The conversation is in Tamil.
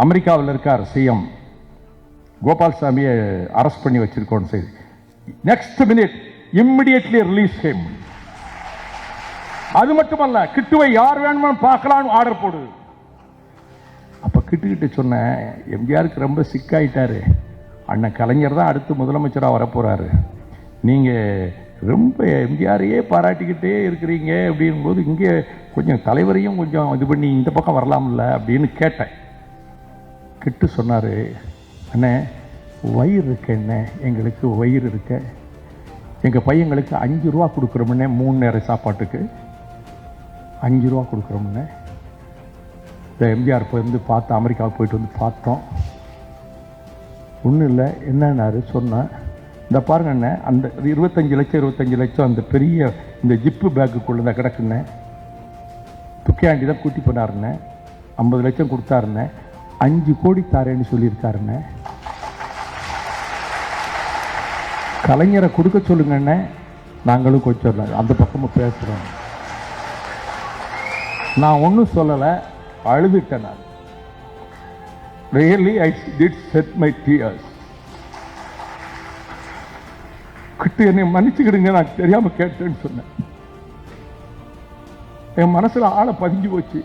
அமெரிக்காவில் இருக்கார் சிஎம் கோபால்சாமியை அரெஸ்ட் பண்ணி வச்சிருக்கோம் செய்தி. Next minute immediately release him. அது மட்டுமல்ல, கிட்டுவை யார் வேணுமோ பார்க்கலாம் ஆர்டர் போடு. அப்ப கிட்டு சொன்ன, எம்ஜிஆருக்கு ரொம்ப சிக்காயிட்டாரு, அண்ணன் கலைஞர் தான் அடுத்து முதலமைச்சராக வரப்போறாரு, நீங்க ரொம்ப எம்ஜிஆரையே பாராட்டிக்கிட்டே இருக்கிறீங்க அப்படின் போது இங்கே கொஞ்சம் தலைவரையும் கொஞ்சம் இது பண்ணி இந்த பக்கம் வரலாம்ல அப்படின்னு கேட்டேன். கிட்டு சொன்னாரு, அண்ணே வயிறு இருக்க, என்ன எங்களுக்கு வயிறு இருக்க, எங்கள் பையங்களுக்கு 5 ரூபா கொடுக்குறோம்னே 3 நேர சாப்பாட்டுக்கு 5 ரூபா கொடுக்குறோம்னே. இந்த எம்ஜிஆர் இப்போ வந்து பார்த்தோம், அமெரிக்காவுக்கு போயிட்டு வந்து பார்த்தோம், ஒன்றும் இல்லை. என்னன்னாரு சொன்னேன், இந்த பாருங்க அண்ணே, அந்த 25 லட்சம் அந்த பெரிய இந்த ஜிப்பு பேக்குக்குள்ள தான் கிடக்குண்ணே, துக்கையாண்டி தான் கூட்டி போனாருண்ணே, 50 லட்சம் கொடுத்தாருண்ணே, 5 கோடி தாரேன்னு சொல்லியிருக்காருண்ணே, கலைஞரை கொடுக்க சொல்லுங்கண்ணே, நாங்களும் கொஞ்சம் அந்த பக்கமும் பேசுகிறோம். நான் ஒன்றும் சொல்லலை, அழுதுட்டேன். நான் really I did shed my tears. Kittu என்னை மன்னிச்சுக்கிடுங்க, நான் தெரியாமல் கேட்டேன்னு சொன்னேன். என் மனசில் ஆழ பதிஞ்சு போச்சு.